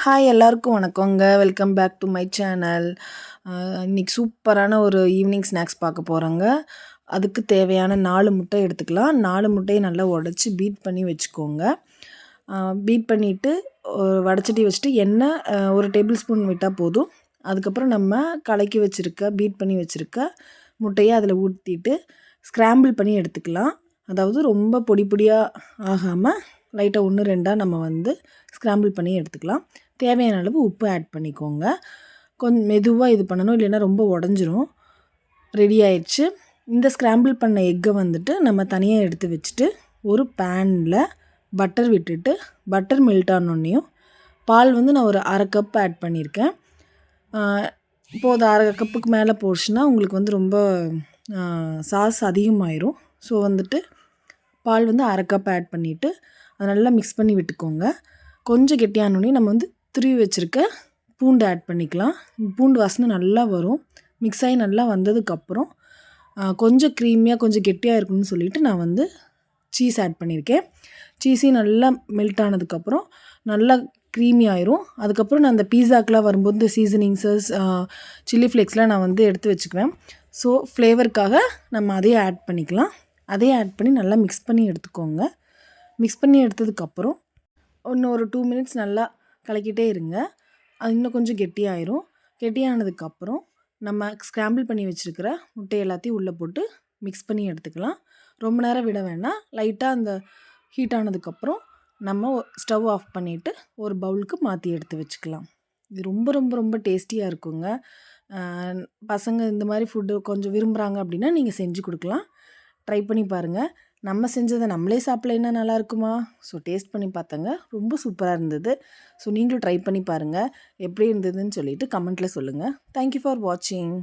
Hi எல்லாருக்கும் வணக்கங்க. Welcome back to my channel. இன்னைக்கு சூப்பரான ஒரு ஈவினிங் ஸ்நாக்ஸ் பார்க்க போகிறோங்க. அதுக்கு தேவையான 4 முட்டை எடுத்துக்கலாம். 4 முட்டையை நல்லா உடச்சி பீட் பண்ணி வச்சுக்கோங்க. பீட் பண்ணிவிட்டு வடச்சட்டி வச்சுட்டு எண்ணெய் 1 டேபிள் ஸ்பூன் விட்டால் போதும். அதுக்கப்புறம் நம்ம கலக்கி வச்சுருக்க பீட் பண்ணி வச்சுருக்க முட்டையை அதில் ஊற்றிட்டு ஸ்க்ராம்பிள் பண்ணி எடுத்துக்கலாம். அதாவது ரொம்ப பொடி பொடியாக ஆகாமல் லைட்டாக 1 2 நம்ம ஸ்க்ராம்பிள் பண்ணி எடுத்துக்கலாம். தேவையான அளவு உப்பு ஆட் பண்ணிக்கோங்க. கொஞ்சம் மெதுவாக இது பண்ணணும், இல்லைன்னா ரொம்ப உடஞ்சிரும். ரெடி ஆயிடுச்சு. இந்த ஸ்க்ராம்பிள் பண்ண எக்கை நம்ம தனியாக எடுத்து வச்சுட்டு ஒரு பேனில் பட்டர் விட்டுட்டு பட்டர் மெல்ட் ஆனோடனையும் பால் நான் ஒரு 1/2 கப் ஆட் பண்ணியிருக்கேன். இப்போது 1/2 கப்புக்கு மேலே போச்சுன்னா உங்களுக்கு ரொம்ப சாஸ் அதிகமாயிரும். ஸோ பால் 1/2 கப் ஆட் பண்ணிவிட்டு அதை நல்லா மிக்ஸ் பண்ணி விட்டுக்கோங்க. கொஞ்சம் கெட்டியானோடனே நம்ம துருவி வச்சுருக்க பூண்டு ஆட் பண்ணிக்கலாம். பூண்டு வாசனை நல்லா வரும். மிக்ஸ் ஆகி நல்லா வந்ததுக்கப்புறம் கொஞ்சம் க்ரீமியாக கொஞ்சம் கெட்டியாக இருக்குன்னு சொல்லிவிட்டு நான் சீஸ் ஆட் பண்ணியிருக்கேன். சீஸையும் நல்லா மெல்ட் ஆனதுக்கப்புறம் நல்லா க்ரீமி ஆயிரும். அதுக்கப்புறம் நான் அந்த பீஸாக்கெலாம் வரும்போது இந்த சீசனிங்ஸஸ் சில்லி ஃப்ளேக்ஸ்லாம் நான் எடுத்து வச்சுக்குவேன். ஸோ ஃப்ளேவருக்காக நம்ம அதையும் ஆட் பண்ணிக்கலாம். அதையும் ஆட் பண்ணி நல்லா மிக்ஸ் பண்ணி எடுத்துக்கோங்க. மிக்ஸ் பண்ணி எடுத்ததுக்கப்புறம் இன்னும் ஒரு 2 மினிட்ஸ் நல்லா கலக்கிட்டே இருங்க. அது இன்னும் கொஞ்சம் கெட்டியாயிரும். கெட்டியானதுக்கப்புறம் நம்ம ஸ்க்ராம்பிள் பண்ணி வச்சுருக்கிற முட்டை எல்லாத்தையும் உள்ளே போட்டு மிக்ஸ் பண்ணி எடுத்துக்கலாம். ரொம்ப நேரம் விட வேண்டாம். லைட்டாக அந்த ஹீட் ஆனதுக்கப்புறம் நம்ம ஸ்டவ் ஆஃப் பண்ணிவிட்டு ஒரு பவுலுக்கு மாற்றி எடுத்து வச்சுக்கலாம். இது ரொம்ப ரொம்ப ரொம்ப டேஸ்டியாக இருக்குங்க. பசங்க இந்த மாதிரி ஃபுட்டு கொஞ்சம் விரும்புகிறாங்க அப்படின்னா நீங்கள் செஞ்சு கொடுக்கலாம். ட்ரை பண்ணி பாருங்கள். நம்ம செஞ்சதை நம்மளே சாப்பிட்லைன்னா நல்லா இருக்குமா? ஸோ டேஸ்ட் பண்ணி பார்த்தேங்க. ரொம்ப சூப்பராக இருந்தது. ஸோ நீங்களும் ட்ரை பண்ணி பாருங்கள். எப்படி இருந்ததுன்னு சொல்லிவிட்டு கமெண்ட்டில் சொல்லுங்கள். தேங்க்யூ ஃபார் வாட்சிங்.